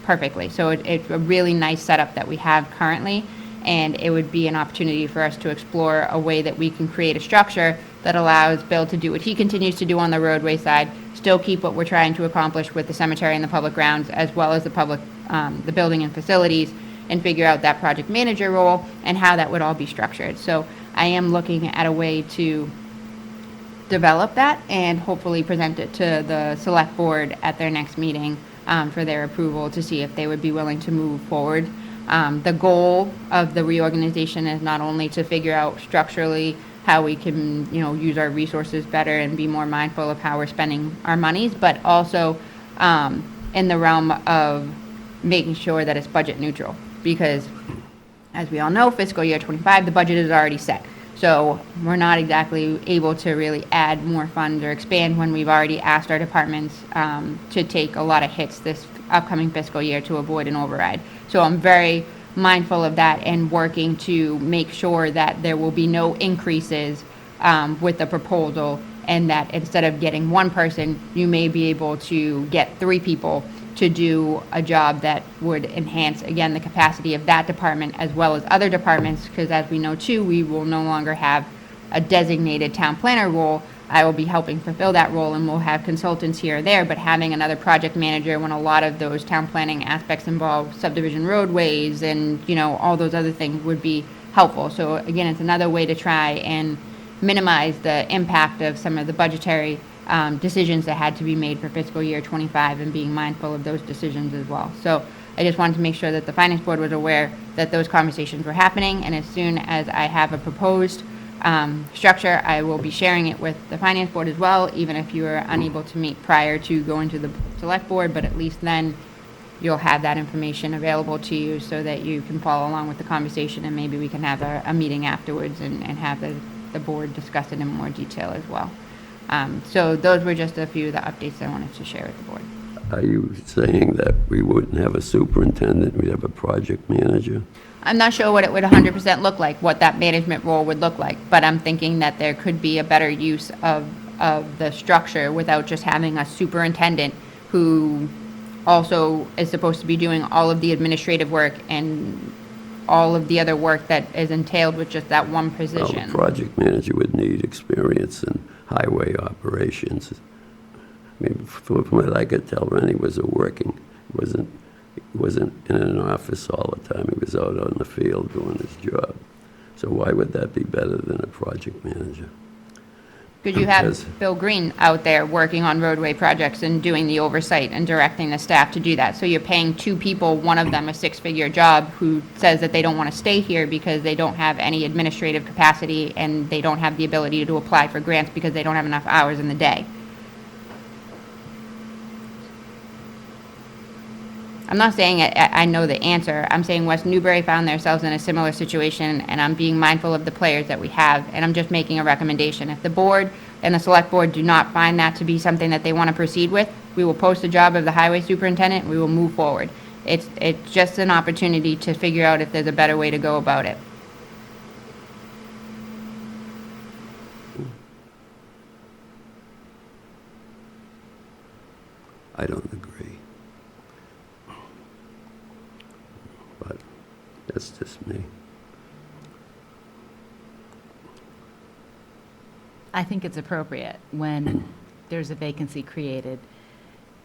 perfectly. So it's a really nice setup that we have currently, and it would be an opportunity for us to explore a way that we can create a structure that allows Bill to do what he continues to do on the roadway side, still keep what we're trying to accomplish with the cemetery and the public grounds, as well as the building and facilities, and figure out that project manager role and how that would all be structured. So I am looking at a way to develop that and hopefully present it to the select board at their next meeting for their approval, to see if they would be willing to move forward. The goal of the reorganization is not only to figure out structurally how we can, use our resources better and be more mindful of how we're spending our monies, but also in the realm of making sure that it's budget neutral. Because, as we all know, fiscal year '25, the budget is already set. So we're not exactly able to really add more funds or expand when we've already asked our departments to take a lot of hits this upcoming fiscal year to avoid an override. So I'm very mindful of that and working to make sure that there will be no increases with the proposal, and that instead of getting one person, you may be able to get 3 people to do a job that would enhance, again, the capacity of that department as well as other departments, because as we know too, we will no longer have a designated town planner role. I will be helping fulfill that role, and we'll have consultants here or there, but having another project manager when a lot of those town planning aspects involve subdivision roadways and, all those other things would be helpful. So again, it's another way to try and minimize the impact of some of the budgetary decisions that had to be made for fiscal year '25, and being mindful of those decisions as well. So I just wanted to make sure that the finance board was aware that those conversations were happening, and as soon as I have a proposed structure, I will be sharing it with the finance board as well, even if you are unable to meet prior to going to the select board, but at least then you'll have that information available to you so that you can follow along with the conversation, and maybe we can have a meeting afterwards and have the board discuss it in more detail as well. So those were just a few of the updates I wanted to share with the board. Are you saying that we wouldn't have a superintendent, we'd have a project manager? I'm not sure what it would 100% look like, what that management role would look like, but I'm thinking that there could be a better use of the structure without just having a superintendent who also is supposed to be doing all of the administrative work and all of the other work that is entailed with just that one Well, position. a project manager would need experience in highway operations. I mean, from what I could tell, Rennie was wasn't in an office all the time. He was out on the field doing his job. So why would that be better than a project manager? Because you Because- have Bill Green out there working on roadway projects and doing the oversight and directing the staff to do that. So you're paying 2 people, one of them a 6-figure job, who says that they don't want to stay here because they don't have any administrative capacity and they don't have the ability to apply for grants because they don't have enough hours in the day. I'm not saying I know the answer. I'm saying West Newbury found themselves in a similar situation, and I'm being mindful of the players that we have, and I'm just making a recommendation. If the board and the select board do not find that to be something that they want to proceed with, we will post the job of the highway superintendent, and we will move forward. It's just an opportunity to figure out if there's a better way to go about it. I don't agree. But that's just me. I think it's appropriate when there's a vacancy created,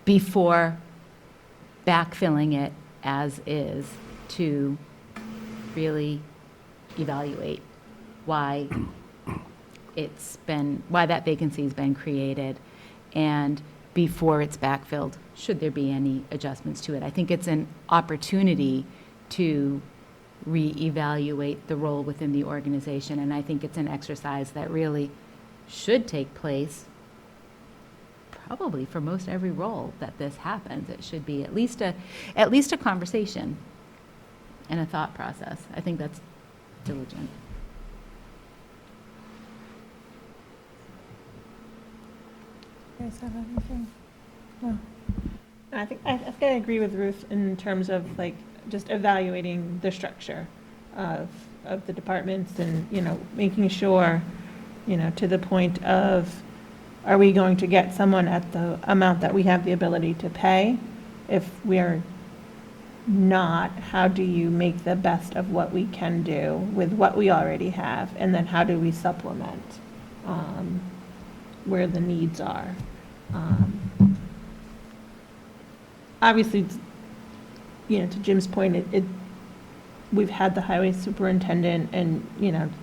before backfilling it as is, to really evaluate why why that vacancy's been created, and before it's backfilled, should there be any adjustments to it. I think it's an opportunity to reevaluate the role within the organization, and I think it's an exercise that really should take place probably for most every role that this happens. It should be at least a conversation and a thought process. I think that's diligent. You guys have anything? No. I think I agree with Ruth in terms of like just evaluating the structure of the departments and, making sure, to the point of, are we going to get someone at the amount that we have the ability to pay? If we're not, how do you make the best of what we can do with what we already have? And then how do we supplement where the needs are? Obviously, to Jim's point, we've had the highway superintendent and,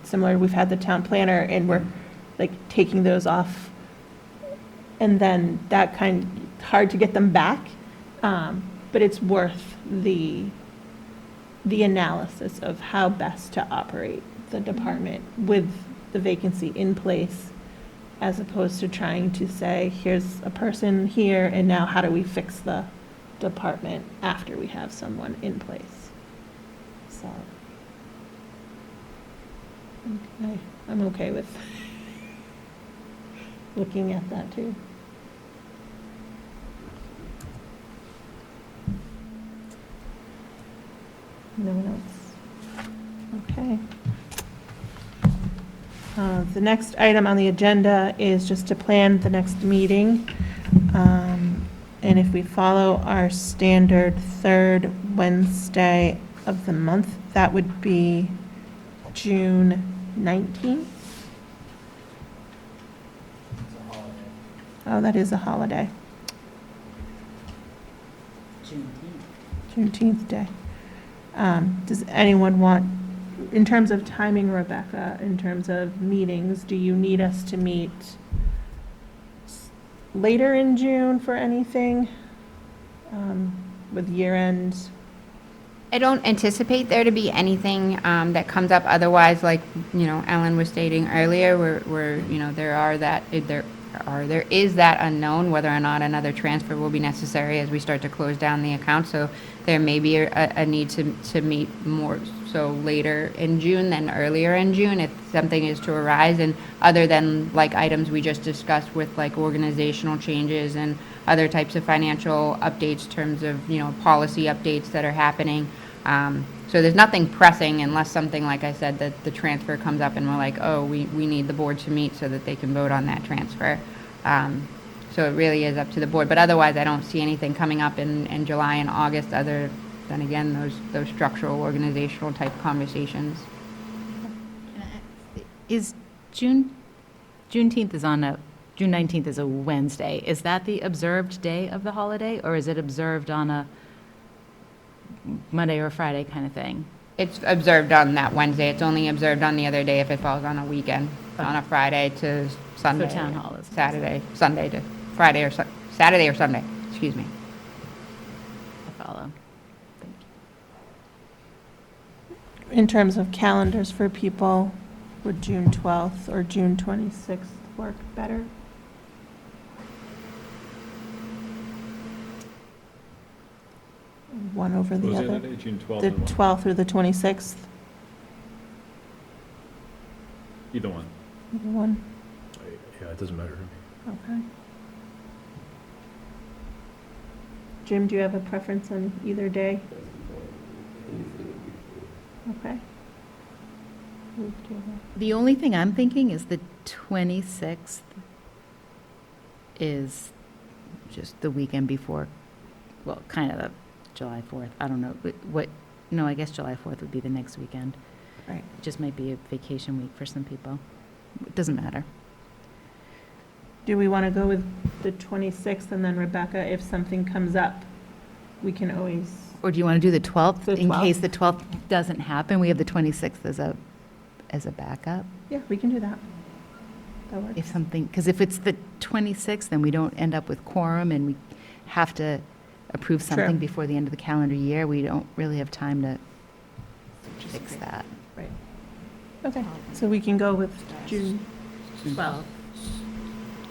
similar, we've had the town planner, and we're like taking those off. And then hard to get them back, but it's worth the analysis of how best to operate the department with the vacancy in place, as opposed to trying to say, here's a person here, and now how do we fix the department after we have someone in place? So, I'm okay with looking at that too. No one else? Okay. The next item on the agenda is just to plan the next meeting. And if we follow our standard third Wednesday of the month, that would be June 19th. Oh, that is a holiday. Juneteenth Day. Does anyone want, in terms of timing, Rebecca, in terms of meetings, do you need us to meet later in June for anything with year end? I don't anticipate there to be anything that comes up otherwise, like, Ellen was stating earlier, where there is that unknown whether or not another transfer will be necessary as we start to close down the account. So there may be a need to meet more so later in June than earlier in June if something is to arise. And other than like items we just discussed with like organizational changes and other types of financial updates, terms of, policy updates that are happening. So there's nothing pressing unless something, like I said, that the transfer comes up and we're like, oh, we need the board to meet so that they can vote on that transfer. So it really is up to the board. But otherwise, I don't see anything coming up in July and August other than, again, those structural, organizational type conversations. Is Juneteenth June 19th is a Wednesday. Is that the observed day of the holiday, or is it observed on a Monday or Friday kind of thing? It's observed on that Wednesday. It's only observed on the other day if it falls on a weekend, on a Friday to Sunday. So town hall is Saturday, Sunday to Friday or Saturday or Sunday, excuse me. I follow. Thank you. In terms of calendars for people, would June 12th or June 26th work better? One over the What was other. the other day, June 12th The and what? 12th or the 26th, Either one. either one, Yeah, it doesn't matter to me. okay. Jim, do you have a preference on either day? Okay. Ruth, do you have a- The only thing I'm thinking is the 26th is just the weekend before, well, kind of the July 4th. I don't know, no, I guess July 4th would be the next weekend. Right. It just might be a vacation week for some people. It doesn't matter. Do we want to go with the 26th, and then Rebecca, if something comes up, we can always, Or do you want to do the 12th? The In 12th. case the 12th doesn't happen, we have the 26th as a backup. yeah, we can do that. That works. If something, because if it's the 26th, then we don't end up with quorum and we have to approve something True. before the end of the calendar year. We don't really have time to fix that. Right. Okay, so we can go with June 12th.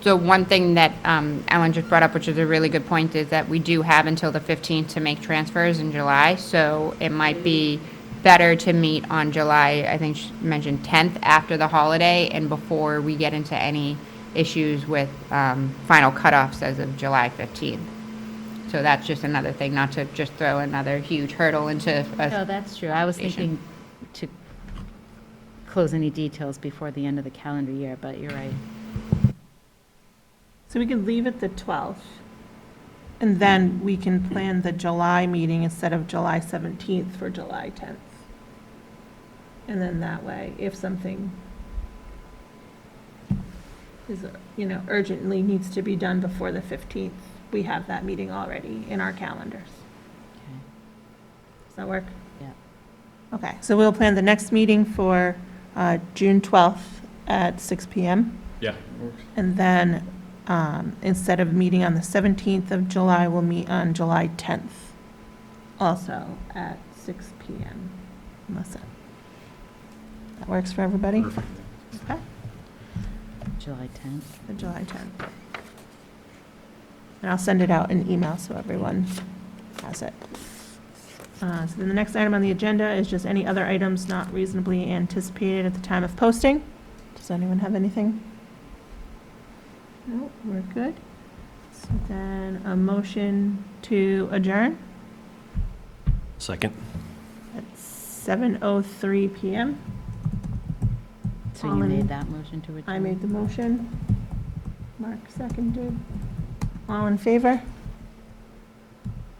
So one thing that Ellen just brought up, which is a really good point, is that we do have until the 15th to make transfers in July. So it might be better to meet on July, I think she mentioned 10th, after the holiday and before we get into any issues with final cutoffs as of July 15th. So that's just another thing, not to just throw another huge hurdle into No, a, that's true. I was Station. thinking to close any details before the end of the calendar year, but you're right. So we could leave it the 12th, and then we can plan the July meeting instead of July 17th for July 10th. And then that way, if something is, urgently needs to be done before the 15th, we have that meeting already in our calendars. Okay. Does that work? Yeah. Okay, so we'll plan the next meeting for June 12th at 6 PM. Yeah, works. And then, instead of meeting on the 17th of July, we'll meet on July 10th, also at 6 PM. Unless that works for everybody? Perfect. Okay, July 10th. the July 10th. And I'll send it out in email so everyone has it. So then the next item on the agenda is just any other items not reasonably anticipated at the time of posting. Does anyone have anything? No, we're good. So then a motion to adjourn Second. at 7:03 PM. So you All in- made that motion to adjourn? I made the motion. Mark seconded. All in favor?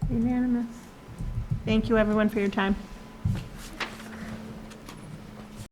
Unanimous. Thank you, everyone, for your time.